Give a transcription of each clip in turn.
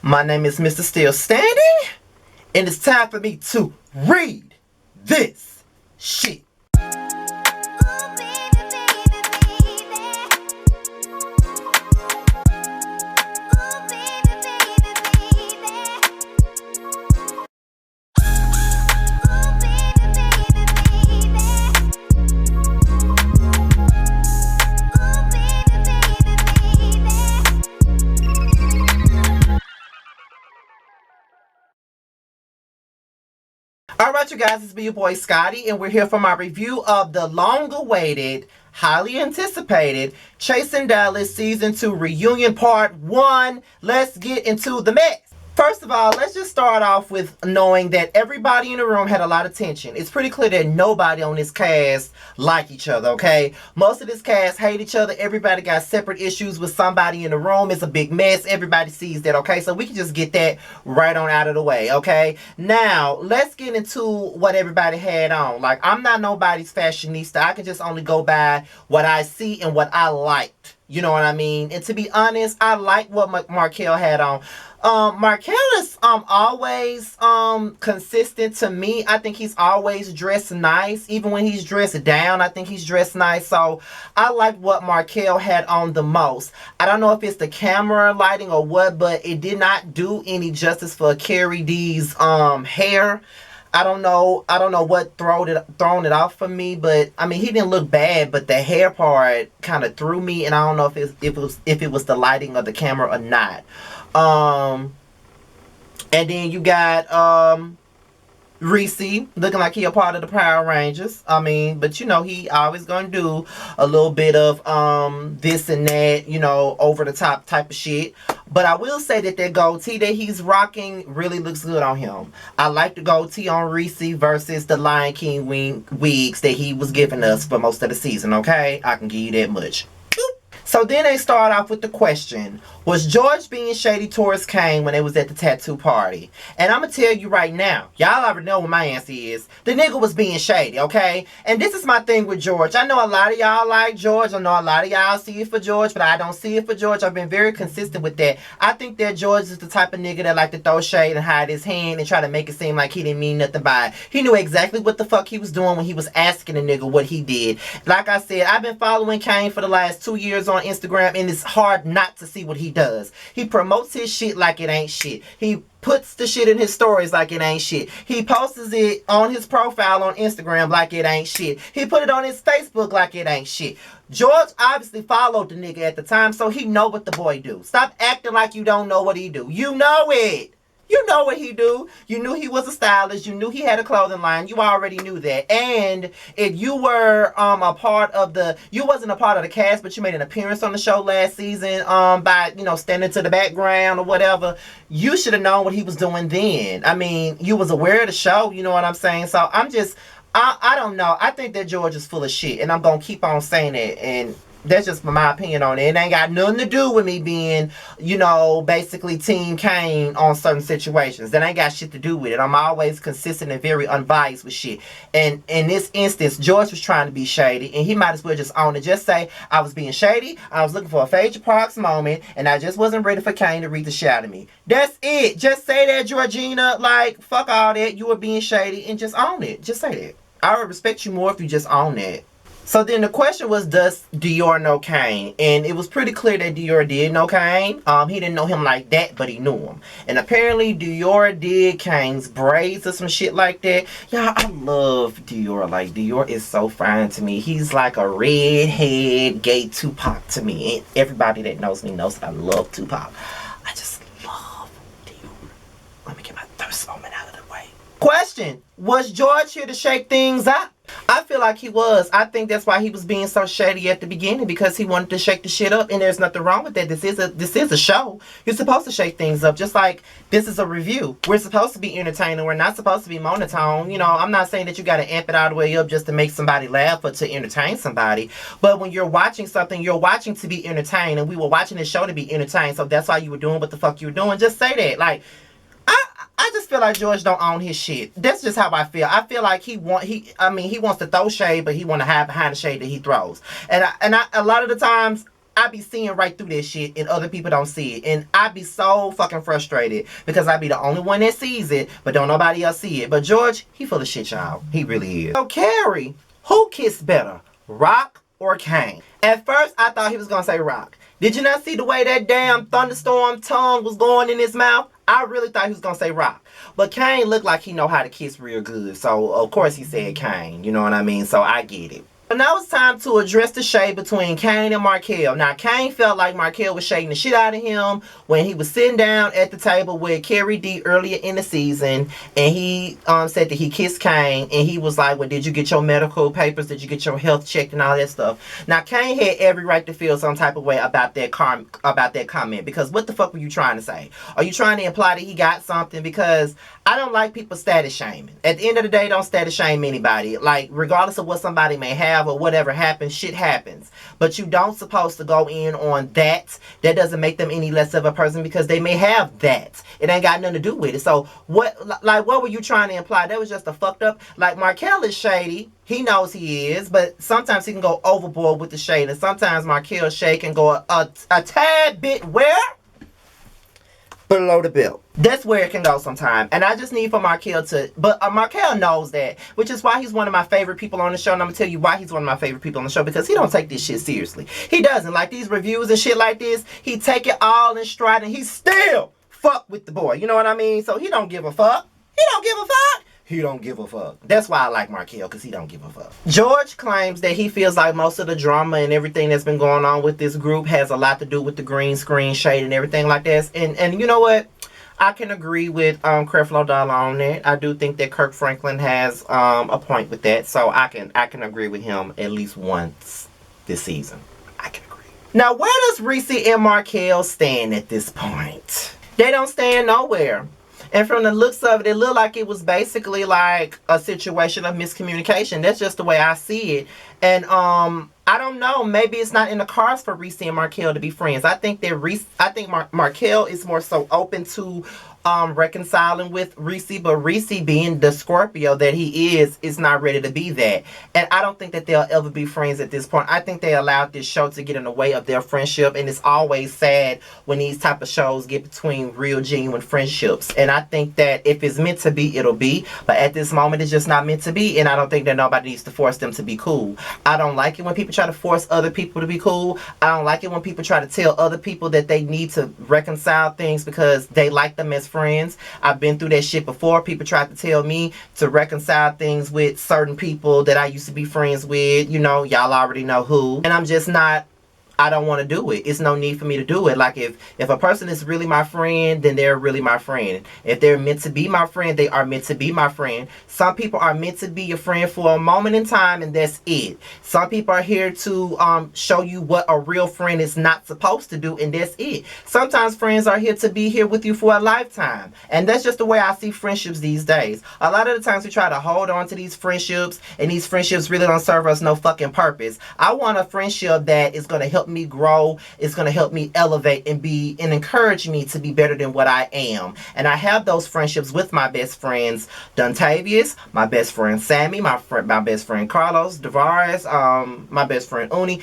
My name is Mr. Still Standing, and it's time for me to read this shit. Alright, you guys, it's me, your boy Scotty, and we're here for my review of the long-awaited, highly anticipated Chasing Dallas Season 2 Reunion Part 1. Let's get into the mess. First of all, let's just start off with knowing that everybody in the room had a lot of tension. It's pretty clear that nobody on this cast like each other, okay? Most of this cast hate each other. Everybody got separate issues with somebody in the room. It's a big mess. Everybody sees that, okay? So we can just get that right on out of the way, okay? Now, let's get into what everybody had on. Like, I'm not nobody's fashionista. I can just only go by what I see and what I liked. You know what I mean? And to be honest, I like what Markel had on. Markel is always consistent to me. I think he's always dressed nice. Even when he's dressed down, I think he's dressed nice. So I like what Markel had on the most. I don't know if it's the camera lighting or what, but it did not do any justice for Carrie D's hair. I don't know what thrown it off for me, but I mean, he didn't look bad, but the hair part kind of threw me, and I don't know if it was the lighting of the camera or not. And then you got Ricci looking like he a part of the Power Rangers. I mean, but you know, he always gonna do a little bit of this and that, you know, over the top type of shit. But I will say that goatee that he's rocking really looks good on him. I like the goatee on Ricci versus the Lion King wigs that he was giving us for most of the season, okay? I can give you that much. So then they start off with the question, was George being shady towards Kane when they was at the tattoo party? And I'm going to tell you right now, y'all already know what my answer is. The nigga was being shady, okay? And this is my thing with George. I know a lot of y'all like George. I know a lot of y'all see it for George, but I don't see it for George. I've been very consistent with that. I think that George is the type of nigga that like to throw shade and hide his hand and try to make it seem like he didn't mean nothing by it. He knew exactly what the fuck he was doing when he was asking the nigga what he did. Like I said, I've been following Kane for the last 2 years on Instagram, and it's hard not to see what he does. He promotes his shit like it ain't shit. He puts the shit in his stories like it ain't shit. He posts it on his profile on Instagram like it ain't shit. He put it on his Facebook like it ain't shit. George obviously followed the nigga at the time, so he know what the boy do. Stop acting like you don't know what he do. You know it. You know what he do. You knew he was a stylist. You knew he had a clothing line. You already knew that. And if you were a part of you wasn't a part of the cast, but you made an appearance on the show last season by, you know, standing to the background or whatever, you should have known what he was doing then. I mean, you was aware of the show, you know what I'm saying? So I don't know. I think that George is full of shit, and I'm going to keep on saying it, and that's just my opinion on it. It ain't got nothing to do with me being, you know, basically Team Kane on certain situations. That ain't got shit to do with it. I'm always consistent and very unbiased with shit. And in this instance, George was trying to be shady, and he might as well just own it. Just say, I was being shady, I was looking for a Phaedra Parks moment, and I just wasn't ready for Kane to read the shit out of me. That's it. Just say that, Georgina. Like, fuck all that. You were being shady, and just own it. Just say that. I would respect you more if you just own it. So then the question was, does Dior know Kane? And it was pretty clear that Dior did know Kane. He didn't know him like that, but he knew him. And apparently Dior did Kane's braids or some shit like that. Y'all, I love Dior. Like, Dior is so fine to me. He's like a redhead gay Tupac to me. And everybody that knows me knows that I love Tupac. I just love Dior. Let me get my thirst moment out of the way. Question, was George here to shake things up? I feel like he was. I think that's why he was being so shady at the beginning, because he wanted to shake the shit up, and there's nothing wrong with that. This is a show. You're supposed to shake things up, just like this is a review. We're supposed to be entertaining. We're not supposed to be monotone. You know, I'm not saying that you got to amp it all the way up just to make somebody laugh or to entertain somebody. But when you're watching something, you're watching to be entertained, and we were watching this show to be entertained, so that's why you were doing what the fuck you were doing. Just say that. Like, I just feel like George don't own his shit. That's just how I feel. I feel like he wants to throw shade, but he want to hide behind the shade that he throws. And a lot of the times, I be seeing right through this shit and other people don't see it. And I be so fucking frustrated because I be the only one that sees it, but don't nobody else see it. But George, he full of shit, y'all. He really is. So Carrie, who kissed better, Rock or Kane? At first, I thought he was gonna say Rock. Did you not see the way that damn thunderstorm tongue was going in his mouth? I really thought he was gonna say Rock. But Kane looked like he know how to kiss real good. So, of course, he said Kane. You know what I mean? So, I get it. So now it's time to address the shade between Kane and Markel. Now, Kane felt like Markel was shading the shit out of him when he was sitting down at the table with Carrie D earlier in the season. And he said that he kissed Kane. And he was like, well, did you get your medical papers? Did you get your health checked and all that stuff? Now, Kane had every right to feel some type of way about that comment. Because what the fuck were you trying to say? Are you trying to imply that he got something? Because I don't like people status shaming. At the end of the day, don't status shame anybody. Like, regardless of what somebody may have or whatever happens, shit happens. But you don't supposed to go in on that. That doesn't make them any less of a person because they may have that. It ain't got nothing to do with it. So, what were you trying to imply? That was just a fucked up. Like, Markel is shady. He knows he is. But sometimes he can go overboard with the shade. And sometimes Markel's shade can go a tad bit where? Below the belt. That's where it can go sometime. And I just need for Markel to... But Markel knows that. Which is why he's one of my favorite people on the show. And I'm going to tell you why he's one of my favorite people on the show. Because he don't take this shit seriously. He doesn't. Like these reviews and shit like this. He take it all in stride. And he still fuck with the boy. You know what I mean? So he don't give a fuck. He don't give a fuck. He don't give a fuck. That's why I like Markel, because he don't give a fuck. George claims that he feels like most of the drama and everything that's been going on with this group has a lot to do with the green screen shade and everything like that. And you know what? I can agree with Creflo Dollar on that. I do think that Kirk Franklin has a point with that. So I can agree with him at least once this season. I can agree. Now, where does Ricci and Markel stand at this point? They don't stand nowhere. And from the looks of it, it looked like it was basically like a situation of miscommunication. That's just the way I see it. And I don't know. Maybe it's not in the cards for Ricci and Markel to be friends. I think that Markel is more so open to reconciling with Ricci, but Ricci, being the Scorpio that he is not ready to be that. And I don't think that they'll ever be friends at this point. I think they allowed this show to get in the way of their friendship, and it's always sad when these type of shows get between real, genuine friendships. And I think that if it's meant to be, it'll be. But at this moment, it's just not meant to be, and I don't think that nobody needs to force them to be cool. I don't like it when people try to force other people to be cool. I don't like it when people try to tell other people that they need to reconcile things because they like them as friends. I've been through that shit before. People tried to tell me to reconcile things with certain people that I used to be friends with. You know, y'all already know who. And I'm just not... I don't want to do it. It's no need for me to do it. Like, if a person is really my friend, then they're really my friend. If they're meant to be my friend, they are meant to be my friend. Some people are meant to be your friend for a moment in time, and that's it. Some people are here to show you what a real friend is not supposed to do, and that's it. Sometimes friends are here to be here with you for a lifetime. And that's just the way I see friendships these days. A lot of the times we try to hold on to these friendships, and these friendships really don't serve us no fucking purpose. I want a friendship that is going to help me grow. It's going to help me elevate and encourage me to be better than what I am. And I have those friendships with my best friends, Dontavius, my best friend Sammy, my best friend Carlos, Davares, my best friend Uni.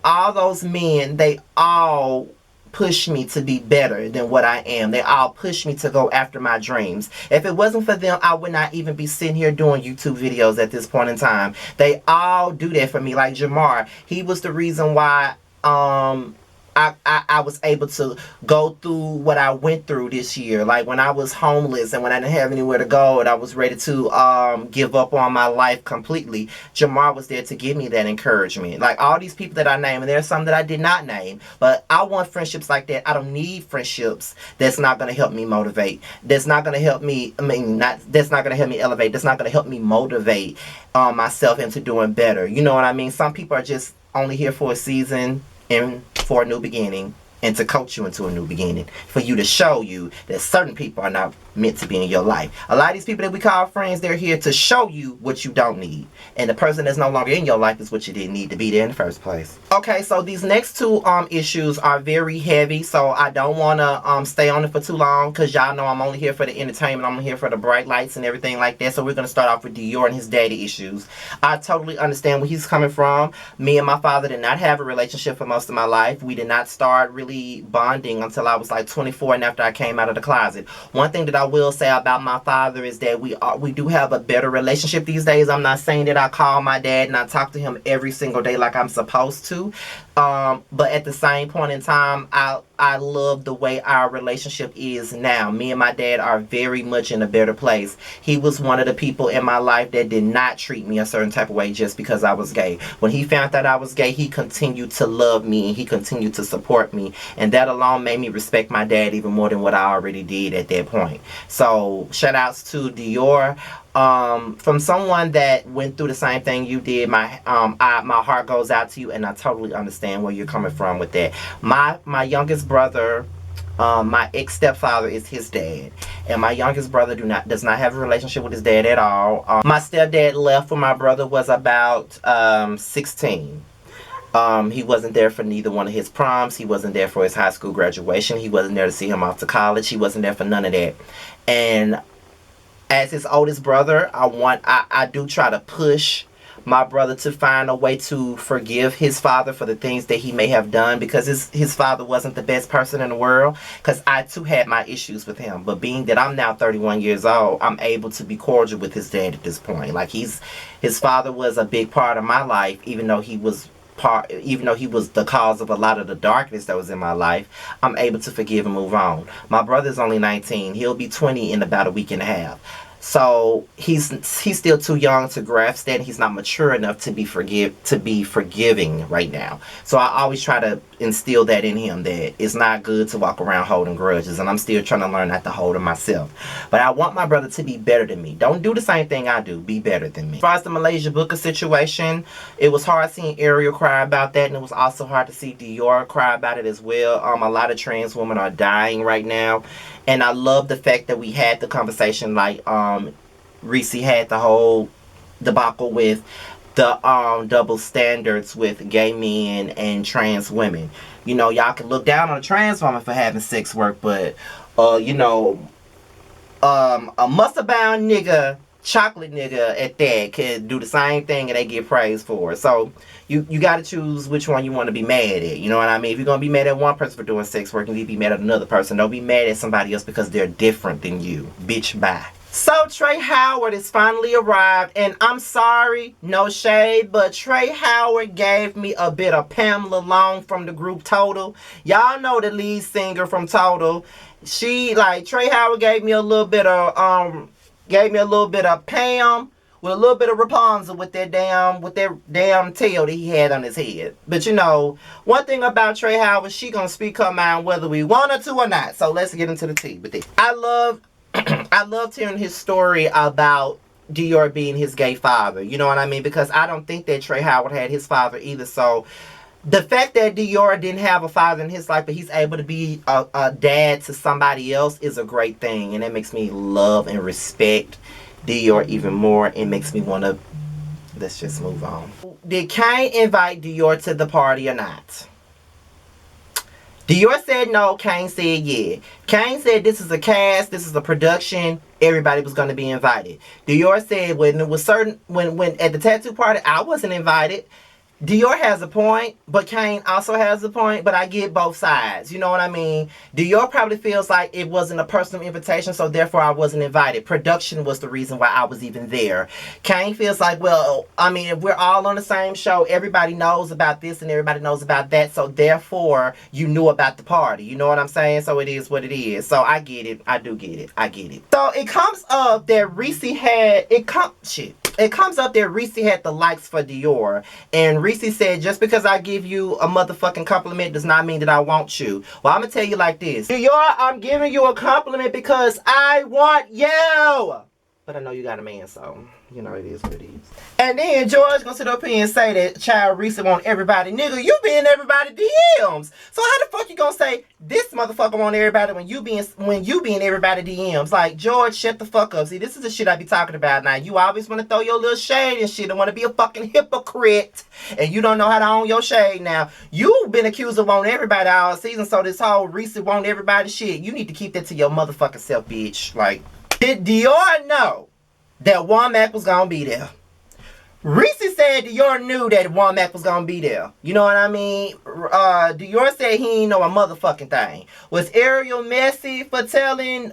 All those men, they all push me to be better than what I am. They all push me to go after my dreams. If it wasn't for them, I would not even be sitting here doing YouTube videos at this point in time. They all do that for me. Like Jamar, he was the reason why I was able to go through what I went through this year. Like when I was homeless and when I didn't have anywhere to go and I was ready to give up on my life completely, Jamar was there to give me that encouragement. Like all these people that I name, and there are some that I did not name, but I want friendships like that. I don't need friendships that's not going to help me motivate. That's not going to help me, that's not going to help me elevate. That's not going to help me motivate myself into doing better. You know what I mean? Some people are just only here for a season and for a new beginning. and to coach you into a new beginning, for you to show you that certain people are not meant to be in your life. A lot of these people that we call friends, they're here to show you what you don't need, and the person that's no longer in your life is what you didn't need to be there in the first place. Okay, so these next two issues are very heavy, so I don't want to stay on it for too long, because y'all know I'm only here for the entertainment. I'm here for the bright lights and everything like that. So we're going to start off with Dior and his daddy issues. I totally understand where he's coming from. Me and my father did not have a relationship for most of my life. We did not start really bonding until I was like 24 and after I came out of the closet. One thing that I will say about my father is that we do have a better relationship these days. I'm not saying that I call my dad and I talk to him every single day like I'm supposed to. But at the same point in time, I love the way our relationship is now. Me and my dad are very much in a better place. He was one of the people in my life that did not treat me a certain type of way just because I was gay. When he found out I was gay, he continued to love me and he continued to support me. And that alone made me respect my dad even more than what I already did at that point. So shout outs to Dior. From someone that went through the same thing you did, my heart goes out to you, and I totally understand where you're coming from with that. My youngest brother, my ex-stepfather is his dad, and my youngest brother does not have a relationship with his dad at all. My stepdad left when my brother was about 16. He wasn't there for neither one of his proms. He wasn't there for his high school graduation. He wasn't there to see him off to college. He wasn't there for none of that. And as his oldest brother, I do try to push my brother to find a way to forgive his father for the things that he may have done, because his father wasn't the best person in the world, because I too had my issues with him. But being that I'm now 31 years old, I'm able to be cordial with his dad at this point. Like, his father was a big part of my life, even though he was the cause of a lot of the darkness that was in my life. I'm able to forgive and move on. My brother's only 19. He'll be 20 in about a week and a half. So he's still too young to grasp that. He's not mature enough to be forgiving right now. So I always try to instill that in him, that it's not good to walk around holding grudges, and I'm still trying to learn not to hold them myself. But I want my brother to be better than me. Don't do the same thing I do. Be better than me. As far as the Malaysia Booker situation, it was hard seeing Ariel cry about that, and it was also hard to see Dior cry about it as well. A lot of trans women are dying right now, and I love the fact that we had the conversation like Ricci had the whole debacle with the double standards with gay men and trans women. You know, y'all can look down on a trans woman for having sex work, but you know, a muscle bound nigga, chocolate nigga at that, can do the same thing and they get praised for it. So you got to choose which one you want to be mad at. You know what I mean? If you're going to be mad at one person for doing sex work, you need to be mad at another person. Don't be mad at somebody else because they're different than you. Bitch, bye. So Trey Howard has finally arrived, and I'm sorry, no shade, but Trey Howard gave me a bit of Pamela Long from the group Total. Y'all know the lead singer from Total. Trey Howard gave me a little bit of Pam with a little bit of Rapunzel with that damn tail that he had on his head. But you know, one thing about Trey Howard, she gonna speak her mind whether we want her to or not. So let's get into the tea with it. I loved hearing his story about Dior being his gay father. You know what I mean? Because I don't think that Trey Howard had his father either. So the fact that Dior didn't have a father in his life, but he's able to be a dad to somebody else, is a great thing. And it makes me love and respect Dior even more. It makes me want to... Let's just move on. Did Kane invite Dior to the party or not? Dior said no. Kane said yeah. Kane said this is a cast, this is a production, everybody was going to be invited. Dior said when at the tattoo party, I wasn't invited. Dior has a point, but Kane also has a point, but I get both sides. You know what I mean? Dior probably feels like it wasn't a personal invitation, so therefore I wasn't invited. Production was the reason why I was even there. Kane feels like, well, I mean, if we're all on the same show, everybody knows about this and everybody knows about that, so therefore you knew about the party. You know what I'm saying? So it is what it is. So I get it. I do get it. I get it. So it comes up that Ricci had, it comes up that Ricci had the likes for Dior, and Ricci said, just because I give you a motherfucking compliment does not mean that I want you. Well, I'm gonna tell you like this. Dior, I'm giving you a compliment because I want you. But I know you got a man, so You know, it is what it is. And then George gonna sit up here and say that Child Reese want everybody. Nigga, you be in everybody DMs. So how the fuck you gonna say this motherfucker want everybody when you be in everybody DMs? Like, George, shut the fuck up. See, this is the shit I be talking about now. You always want to throw your little shade and shit and want to be a fucking hypocrite. And you don't know how to own your shade now. You've been accused of wanting everybody all season, so this whole Reese want everybody shit, you need to keep that to your motherfucking self, bitch. Like, did Dior know that Womack was gonna be there? Reese said Dior knew that Womack was gonna be there. You know what I mean? Dior said he ain't know a motherfucking thing. Was Ariel messy for telling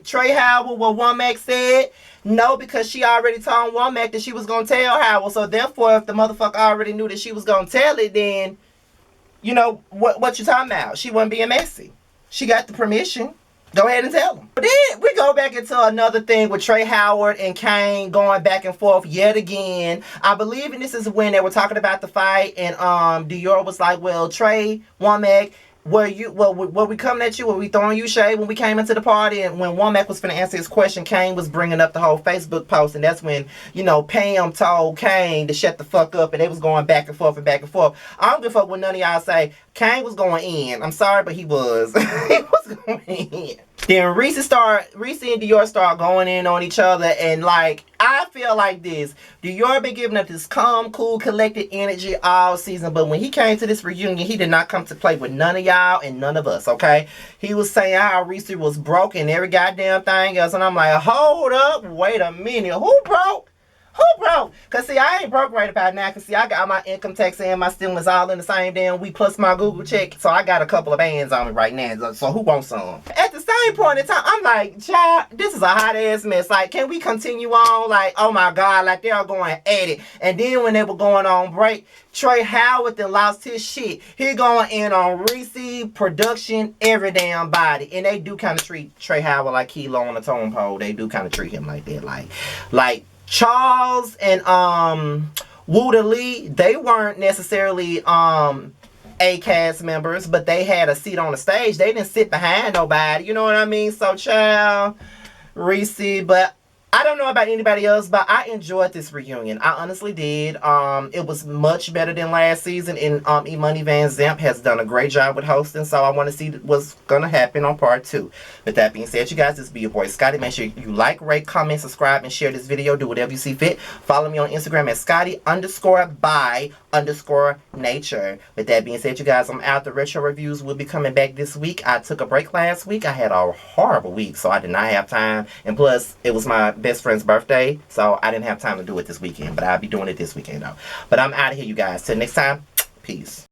Trey Howard what Womack said? No, because she already told Womack that she was gonna tell Howard. So therefore, if the motherfucker already knew that she was gonna tell it, then you know what you talking about? She wasn't being messy. She got the permission. Go ahead and tell them. But then we go back into another thing with Trey Howard and Kane going back and forth yet again. I believe, and this is when they were talking about the fight, and Dior was like, well, Trey, Womack, were we coming at you? Were we throwing you shade when we came into the party? And when Womack was finna answer his question, Kane was bringing up the whole Facebook post, and that's when, you know, Pam told Kane to shut the fuck up, and they was going back and forth and back and forth. I don't give a fuck what none of y'all say. Kane was going in. I'm sorry, but he was. He was going in. Then Reese and Dior start going in on each other, and like, I feel like this. Dior been giving up this calm, cool, collected energy all season, but when he came to this reunion, he did not come to play with none of y'all and none of us, okay? He was saying how Reese was broke and every goddamn thing else, and I'm like, hold up, wait a minute, who broke? Who broke? Because, see, I ain't broke right about now. Because, see, I got my income tax and my stimulus all in the same damn week plus my Google check. So, I got a couple of bands on me right now. So, who wants some? At the same point in time, I'm like, child, this is a hot-ass mess. Like, can we continue on? Like, oh, my God. Like, they are going at it. And then when they were going on break, Trey Howard then lost his shit. He going in on Reese, production, every damn body. And they do kind of treat Trey Howard like he low on the tone pole. They do kind of treat him like that. Like Charles and Wooda Lee, they weren't necessarily A-cast members, but they had a seat on the stage. They didn't sit behind nobody. You know what I mean? So, child, Reese, but I don't know about anybody else, but I enjoyed this reunion. I honestly did. It was much better than last season, and E-Money Van Zant has done a great job with hosting, so I want to see what's going to happen on part 2. With that being said, you guys, this be your boy Scotty. Make sure you like, rate, comment, subscribe, and share this video. Do whatever you see fit. Follow me on Instagram at Scotty_by_nature. With that being said, you guys, I'm out. The retro reviews will be coming back this week. I took a break last week. I had a horrible week, so I did not have time, and plus, it was my best friend's birthday, so I didn't have time to do it this weekend, but I'll be doing it this weekend though. But I'm out of here, you guys. Till next time, peace.